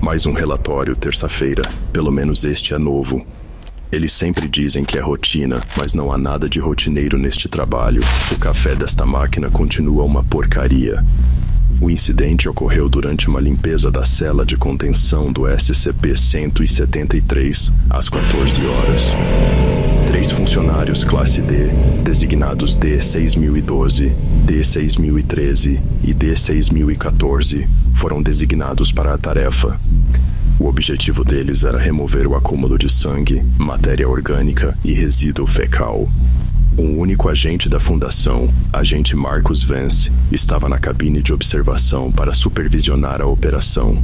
Mais um relatório, terça-feira. Pelo menos este é novo. Eles sempre dizem que é rotina, mas não há nada de rotineiro neste trabalho. O café desta máquina continua uma porcaria. O incidente ocorreu durante uma limpeza da cela de contenção do SCP-173, às 14 horas. 3 funcionários classe D, designados D6012, D6013 e D6014, foram designados para a tarefa. O objetivo deles era remover o acúmulo de sangue, matéria orgânica e resíduo fecal. Um único agente da Fundação, agente Marcus Vance, estava na cabine de observação para supervisionar a operação.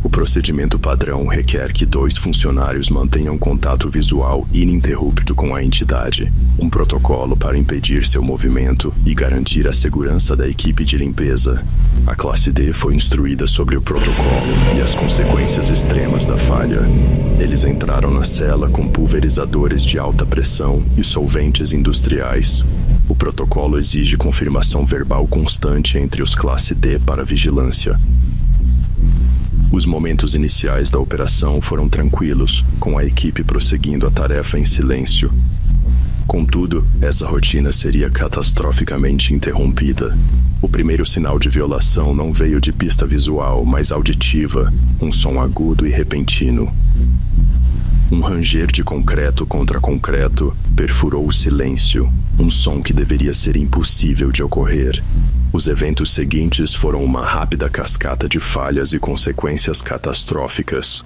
O procedimento padrão requer que 2 funcionários mantenham contato visual ininterrupto com a entidade, um protocolo para impedir seu movimento e garantir a segurança da equipe de limpeza. A classe D foi instruída sobre o protocolo e as consequências extremas da falha. Eles entraram na cela com pulverizadores de alta pressão e solventes industriais. O protocolo exige confirmação verbal constante entre os classe D para vigilância. Os momentos iniciais da operação foram tranquilos, com a equipe prosseguindo a tarefa em silêncio. Contudo, essa rotina seria catastroficamente interrompida. O primeiro sinal de violação não veio de pista visual, mas auditiva, um som agudo e repentino. Um ranger de concreto contra concreto perfurou o silêncio, um som que deveria ser impossível de ocorrer. Os eventos seguintes foram uma rápida cascata de falhas e consequências catastróficas.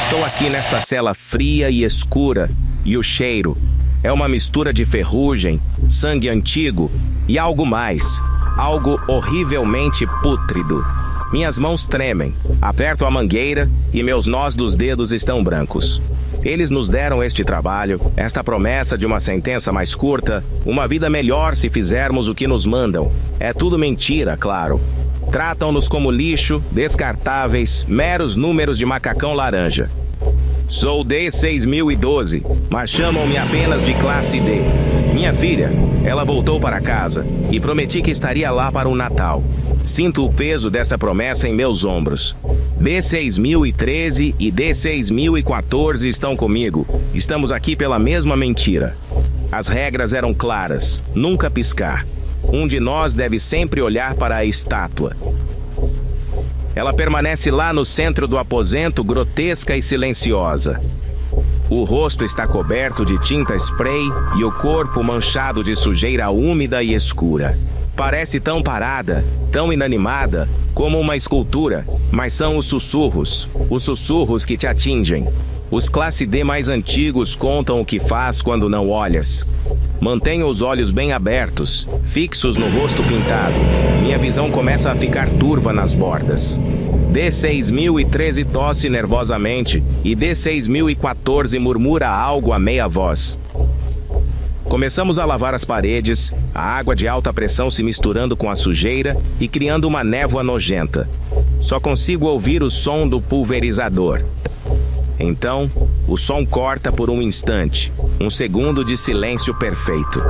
Estou aqui nesta cela fria e escura, e o cheiro é uma mistura de ferrugem, sangue antigo e algo mais, algo horrivelmente pútrido. Minhas mãos tremem, aperto a mangueira e meus nós dos dedos estão brancos. Eles nos deram este trabalho, esta promessa de uma sentença mais curta, uma vida melhor se fizermos o que nos mandam. É tudo mentira, claro. Tratam-nos como lixo, descartáveis, meros números de macacão laranja. Sou D6012, mas chamam-me apenas de classe D. Minha filha, ela voltou para casa e prometi que estaria lá para o Natal. Sinto o peso dessa promessa em meus ombros. D6013 e D6014 estão comigo. Estamos aqui pela mesma mentira. As regras eram claras, nunca piscar. Um de nós deve sempre olhar para a estátua. Ela permanece lá no centro do aposento, grotesca e silenciosa. O rosto está coberto de tinta spray e o corpo manchado de sujeira úmida e escura. Parece tão parada, tão inanimada, como uma escultura, mas são os sussurros que te atingem. Os classe D mais antigos contam o que faz quando não olhas. Mantenho os olhos bem abertos, fixos no rosto pintado. Minha visão começa a ficar turva nas bordas. D6013 tosse nervosamente e D6014 murmura algo a meia voz. Começamos a lavar as paredes, a água de alta pressão se misturando com a sujeira e criando uma névoa nojenta. Só consigo ouvir o som do pulverizador. Então, o som corta por um instante, um segundo de silêncio perfeito.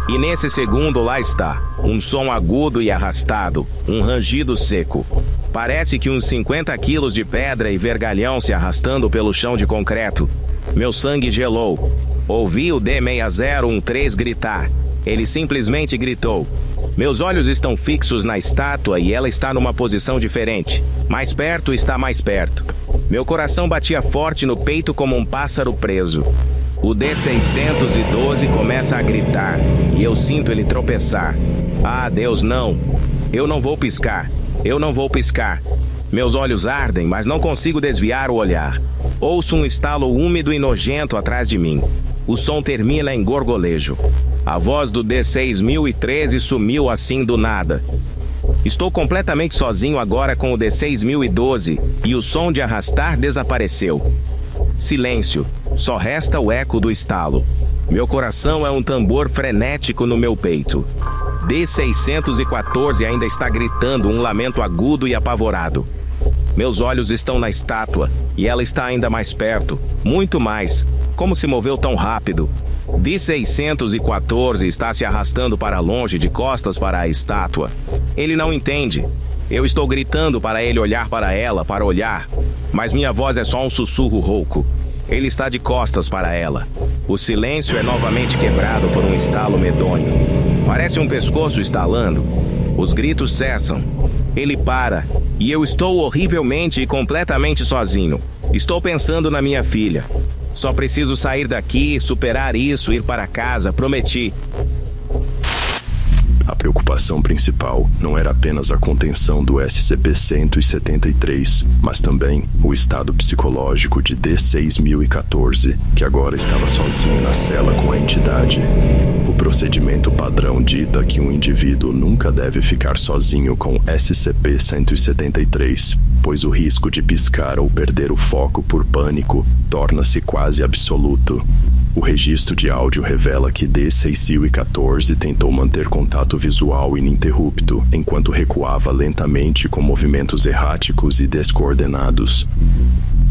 E nesse segundo lá está, um som agudo e arrastado, um rangido seco. Parece que uns 50 quilos de pedra e vergalhão se arrastando pelo chão de concreto. Meu sangue gelou. Ouvi o D6013 gritar. Ele simplesmente gritou. Meus olhos estão fixos na estátua e ela está numa posição diferente. Mais perto está mais perto. Meu coração batia forte no peito como um pássaro preso. O D612 começa a gritar e eu sinto ele tropeçar. Ah, Deus, não. Eu não vou piscar. Eu não vou piscar. Meus olhos ardem, mas não consigo desviar o olhar. Ouço um estalo úmido e nojento atrás de mim. O som termina em gorgolejo. A voz do D6013 sumiu assim do nada. Estou completamente sozinho agora com o D6012 e o som de arrastar desapareceu. Silêncio. Só resta o eco do estalo. Meu coração é um tambor frenético no meu peito. D614 ainda está gritando um lamento agudo e apavorado. Meus olhos estão na estátua e ela está ainda mais perto, muito mais. Como se moveu tão rápido? D-614 está se arrastando para longe, de costas para a estátua. Ele não entende. Eu estou gritando para ele olhar para ela, para olhar, mas minha voz é só um sussurro rouco. Ele está de costas para ela. O silêncio é novamente quebrado por um estalo medonho. Parece um pescoço estalando. Os gritos cessam. Ele para, e eu estou horrivelmente e completamente sozinho. Estou pensando na minha filha. Só preciso sair daqui, superar isso, ir para casa, prometi. A preocupação principal não era apenas a contenção do SCP-173, mas também o estado psicológico de D-6014, que agora estava sozinho na cela com a entidade. O procedimento padrão dita que um indivíduo nunca deve ficar sozinho com SCP-173, pois o risco de piscar ou perder o foco por pânico torna-se quase absoluto. O registro de áudio revela que D-6014 tentou manter contato visual ininterrupto enquanto recuava lentamente com movimentos erráticos e descoordenados.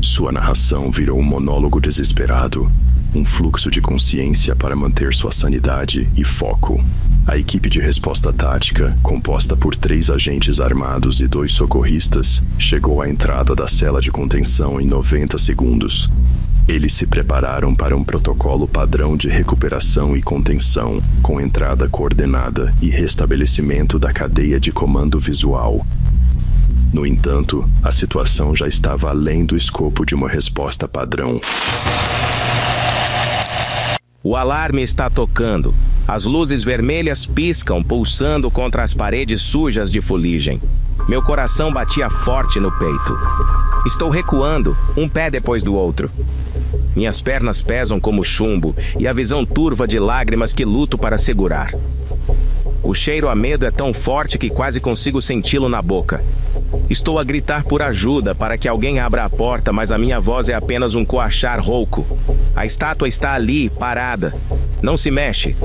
Sua narração virou um monólogo desesperado, um fluxo de consciência para manter sua sanidade e foco. A equipe de resposta tática, composta por 3 agentes armados e 2 socorristas, chegou à entrada da cela de contenção em 90 segundos. Eles se prepararam para um protocolo padrão de recuperação e contenção, com entrada coordenada e restabelecimento da cadeia de comando visual. No entanto, a situação já estava além do escopo de uma resposta padrão. O alarme está tocando. As luzes vermelhas piscam, pulsando contra as paredes sujas de fuligem. Meu coração batia forte no peito. Estou recuando, um pé depois do outro. Minhas pernas pesam como chumbo e a visão turva de lágrimas que luto para segurar. O cheiro a medo é tão forte que quase consigo senti-lo na boca. Estou a gritar por ajuda para que alguém abra a porta, mas a minha voz é apenas um coachar rouco. A estátua está ali, parada. Não se mexe.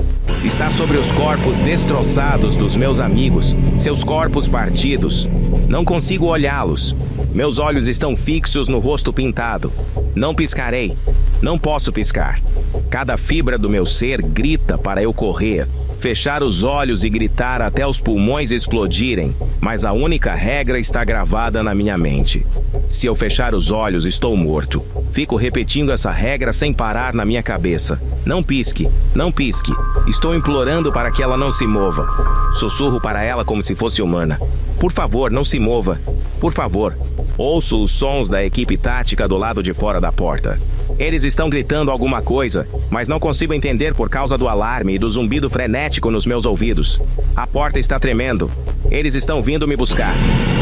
Está sobre os corpos destroçados dos meus amigos, seus corpos partidos. Não consigo olhá-los. Meus olhos estão fixos no rosto pintado. Não piscarei. Não posso piscar. Cada fibra do meu ser grita para eu correr, fechar os olhos e gritar até os pulmões explodirem, mas a única regra está gravada na minha mente. Se eu fechar os olhos, estou morto. Fico repetindo essa regra sem parar na minha cabeça. Não pisque, não pisque. Estou implorando para que ela não se mova. Sussurro para ela como se fosse humana. Por favor, não se mova. Por favor. Ouço os sons da equipe tática do lado de fora da porta. Eles estão gritando alguma coisa, mas não consigo entender por causa do alarme e do zumbido frenético nos meus ouvidos. A porta está tremendo. Eles estão vindo me buscar.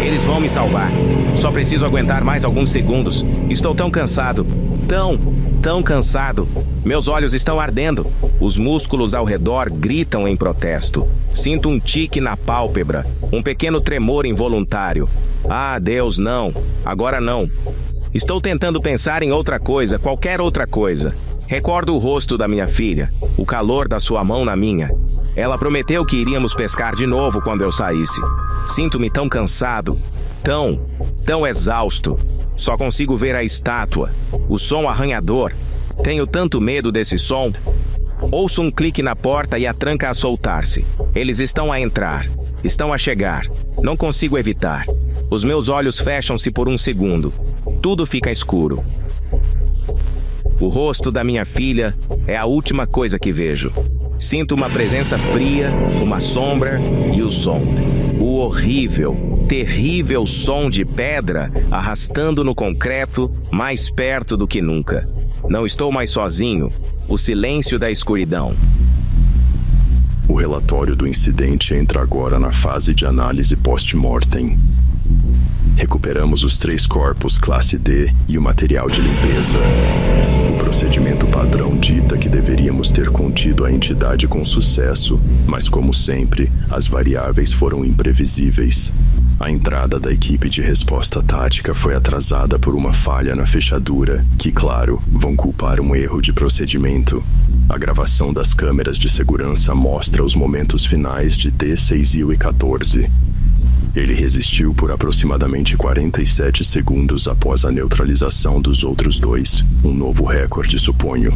Eles vão me salvar. Só preciso aguentar mais alguns segundos. Estou tão cansado. Tão cansado. Meus olhos estão ardendo. Os músculos ao redor gritam em protesto. Sinto um tique na pálpebra, um pequeno tremor involuntário. Ah, Deus, não. Agora não. Estou tentando pensar em outra coisa, qualquer outra coisa. Recordo o rosto da minha filha, o calor da sua mão na minha. Ela prometeu que iríamos pescar de novo quando eu saísse. Sinto-me tão cansado, tão exausto. Só consigo ver a estátua, o som arranhador. Tenho tanto medo desse som. Ouço um clique na porta e a tranca a soltar-se. Eles estão a entrar, estão a chegar. Não consigo evitar. Os meus olhos fecham-se por um segundo. Tudo fica escuro. O rosto da minha filha é a última coisa que vejo. Sinto uma presença fria, uma sombra e o som. O horrível, terrível som de pedra arrastando no concreto, mais perto do que nunca. Não estou mais sozinho. O silêncio da escuridão. O relatório do incidente entra agora na fase de análise post-mortem. Recuperamos os 3 corpos classe D e o material de limpeza. O procedimento padrão dita que deveríamos ter contido a entidade com sucesso, mas como sempre, as variáveis foram imprevisíveis. A entrada da equipe de resposta tática foi atrasada por uma falha na fechadura, que, claro, vão culpar um erro de procedimento. A gravação das câmeras de segurança mostra os momentos finais de D-6014. Ele resistiu por aproximadamente 47 segundos após a neutralização dos outros 2, um novo recorde, suponho.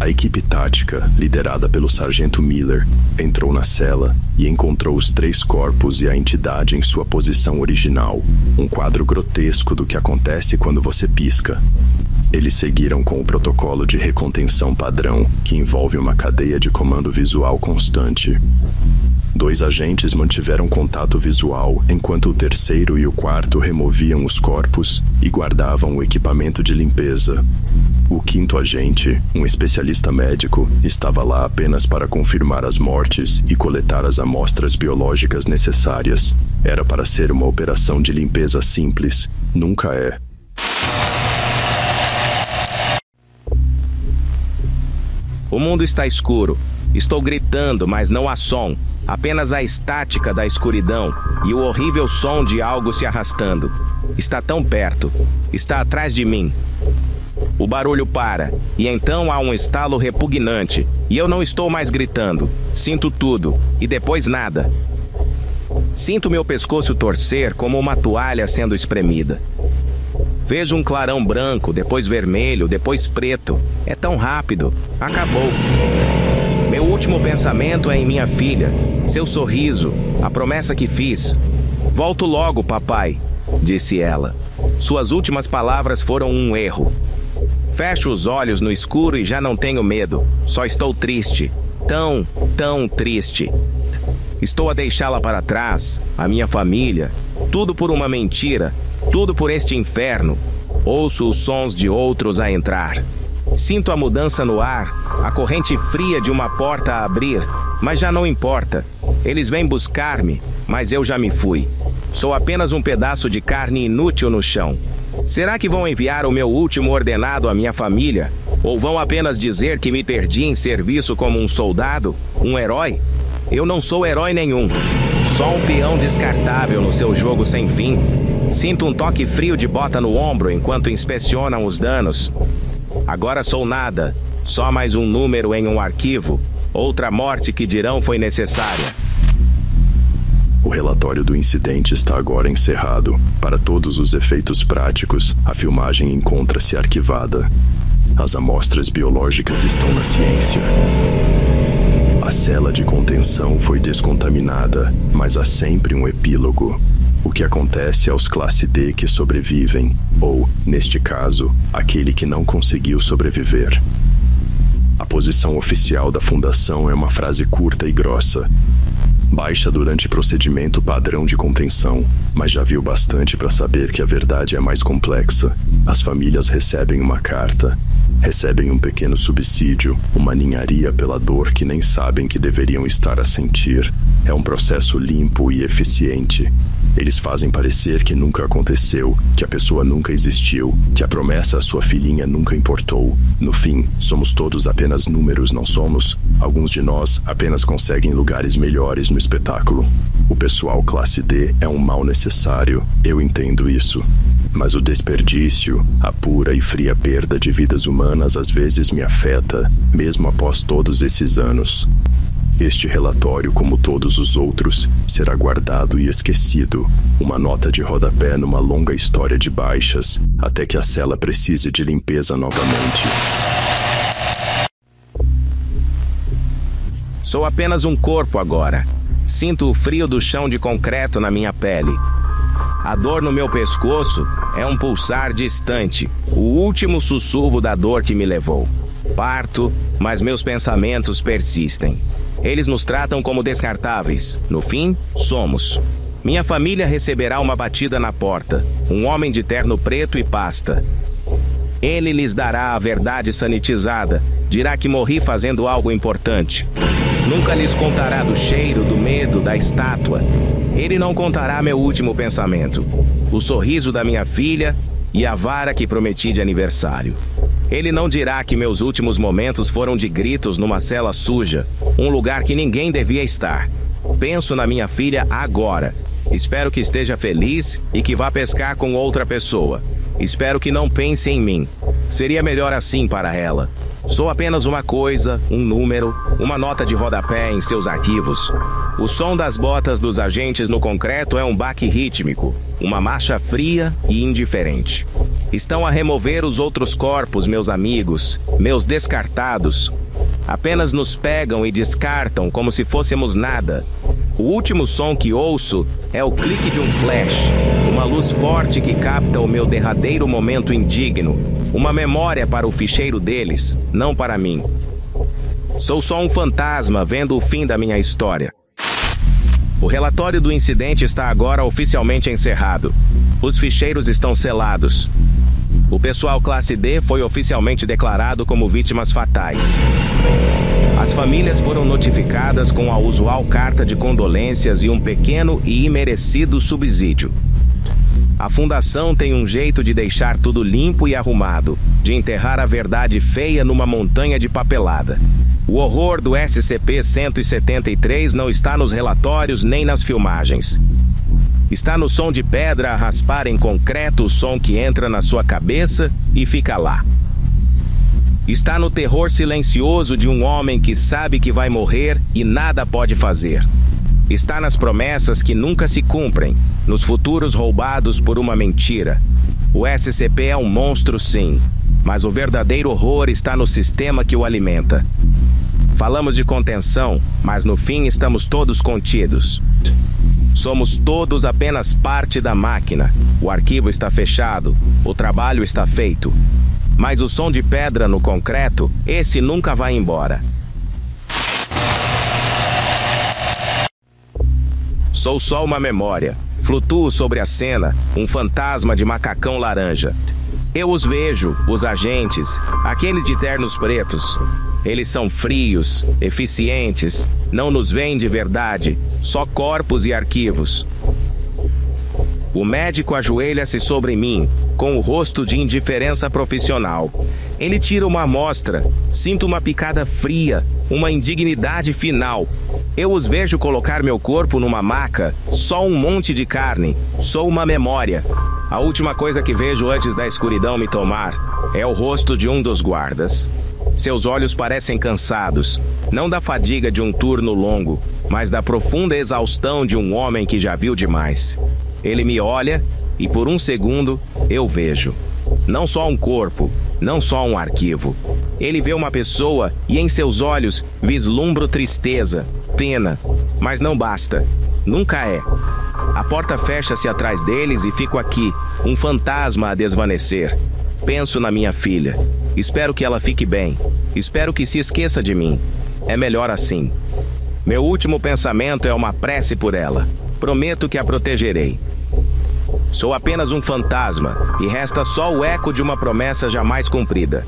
A equipe tática, liderada pelo sargento Miller, entrou na cela e encontrou os 3 corpos e a entidade em sua posição original, um quadro grotesco do que acontece quando você pisca. Eles seguiram com o protocolo de recontenção padrão, que envolve uma cadeia de comando visual constante. 2 agentes mantiveram contato visual, enquanto o terceiro e o quarto removiam os corpos e guardavam o equipamento de limpeza. O 5º agente, um especialista médico, estava lá apenas para confirmar as mortes e coletar as amostras biológicas necessárias. Era para ser uma operação de limpeza simples. Nunca é. O mundo está escuro. Estou gritando, mas não há som. Apenas a estática da escuridão e o horrível som de algo se arrastando. Está tão perto. Está atrás de mim. O barulho para, e então há um estalo repugnante, e eu não estou mais gritando. Sinto tudo, e depois nada. Sinto meu pescoço torcer como uma toalha sendo espremida. Vejo um clarão branco, depois vermelho, depois preto. É tão rápido. Acabou. Meu último pensamento é em minha filha, seu sorriso, a promessa que fiz. Volto logo, papai, disse ela. Suas últimas palavras foram um erro. Fecho os olhos no escuro e já não tenho medo. Só estou triste. Tão triste. Estou a deixá-la para trás, a minha família. Tudo por uma mentira. Tudo por este inferno. Ouço os sons de outros a entrar. Sinto a mudança no ar, a corrente fria de uma porta a abrir, mas já não importa. Eles vêm buscar-me, mas eu já me fui. Sou apenas um pedaço de carne inútil no chão. Será que vão enviar o meu último ordenado à minha família? Ou vão apenas dizer que me perdi em serviço como um soldado, um herói? Eu não sou herói nenhum. Só um peão descartável no seu jogo sem fim. Sinto um toque frio de bota no ombro enquanto inspecionam os danos. Agora sou nada, só mais um número em um arquivo, outra morte que dirão foi necessária. O relatório do incidente está agora encerrado. Para todos os efeitos práticos, a filmagem encontra-se arquivada. As amostras biológicas estão na ciência. A cela de contenção foi descontaminada, mas há sempre um epílogo. O que acontece aos classe D que sobrevivem, ou, neste caso, aquele que não conseguiu sobreviver. A posição oficial da fundação é uma frase curta e grossa. Baixa durante procedimento padrão de contenção, mas já viu bastante para saber que a verdade é mais complexa. As famílias recebem uma carta, recebem um pequeno subsídio, uma ninharia pela dor que nem sabem que deveriam estar a sentir. É um processo limpo e eficiente. Eles fazem parecer que nunca aconteceu, que a pessoa nunca existiu, que a promessa à sua filhinha nunca importou. No fim, somos todos apenas números, não somos? Alguns de nós apenas conseguem lugares melhores no espetáculo. O pessoal classe D é um mal necessário, eu entendo isso. Mas o desperdício, a pura e fria perda de vidas humanas às vezes me afeta, mesmo após todos esses anos. Este relatório, como todos os outros, será guardado e esquecido, uma nota de rodapé numa longa história de baixas, até que a cela precise de limpeza novamente. Sou apenas um corpo agora. Sinto o frio do chão de concreto na minha pele. A dor no meu pescoço é um pulsar distante, o último sussurro da dor que me levou. Parto, mas meus pensamentos persistem. Eles nos tratam como descartáveis. No fim, somos. Minha família receberá uma batida na porta. Um homem de terno preto e pasta. Ele lhes dará a verdade sanitizada. Dirá que morri fazendo algo importante. Nunca lhes contará do cheiro, do medo, da estátua. Ele não contará meu último pensamento. O sorriso da minha filha e a vara que prometi de aniversário. Ele não dirá que meus últimos momentos foram de gritos numa cela suja, um lugar que ninguém devia estar. Penso na minha filha agora. Espero que esteja feliz e que vá pescar com outra pessoa. Espero que não pense em mim. Seria melhor assim para ela. Sou apenas uma coisa, um número, uma nota de rodapé em seus arquivos. O som das botas dos agentes no concreto é um baque rítmico, uma marcha fria e indiferente. Estão a remover os outros corpos, meus amigos, meus descartados. Apenas nos pegam e descartam como se fôssemos nada. O último som que ouço é o clique de um flash, uma luz forte que capta o meu derradeiro momento indigno, uma memória para o ficheiro deles, não para mim. Sou só um fantasma vendo o fim da minha história. O relatório do incidente está agora oficialmente encerrado. Os ficheiros estão selados. O pessoal classe D foi oficialmente declarado como vítimas fatais. As famílias foram notificadas com a usual carta de condolências e um pequeno e imerecido subsídio. A fundação tem um jeito de deixar tudo limpo e arrumado, de enterrar a verdade feia numa montanha de papelada. O horror do SCP-173 não está nos relatórios nem nas filmagens. Está no som de pedra a raspar em concreto o som que entra na sua cabeça e fica lá. Está no terror silencioso de um homem que sabe que vai morrer e nada pode fazer. Está nas promessas que nunca se cumprem, nos futuros roubados por uma mentira. O SCP é um monstro, sim, mas o verdadeiro horror está no sistema que o alimenta. Falamos de contenção, mas no fim estamos todos contidos. Somos todos apenas parte da máquina. O arquivo está fechado, o trabalho está feito. Mas o som de pedra no concreto, esse nunca vai embora. Sou só uma memória. Flutuo sobre a cena, um fantasma de macacão laranja. Eu os vejo, os agentes, aqueles de ternos pretos. Eles são frios, eficientes, não nos veem de verdade, só corpos e arquivos. O médico ajoelha-se sobre mim, com o rosto de indiferença profissional. Ele tira uma amostra, sinto uma picada fria, uma indignidade final. Eu os vejo colocar meu corpo numa maca, só um monte de carne, sou uma memória. A última coisa que vejo antes da escuridão me tomar é o rosto de um dos guardas. Seus olhos parecem cansados, não da fadiga de um turno longo, mas da profunda exaustão de um homem que já viu demais. Ele me olha e por um segundo eu vejo. Não só um corpo, não só um arquivo. Ele vê uma pessoa e em seus olhos vislumbro tristeza, pena, mas não basta. Nunca é. A porta fecha-se atrás deles e fico aqui, um fantasma a desvanecer. Penso na minha filha. Espero que ela fique bem. Espero que se esqueça de mim. É melhor assim. Meu último pensamento é uma prece por ela. Prometo que a protegerei. Sou apenas um fantasma e resta só o eco de uma promessa jamais cumprida.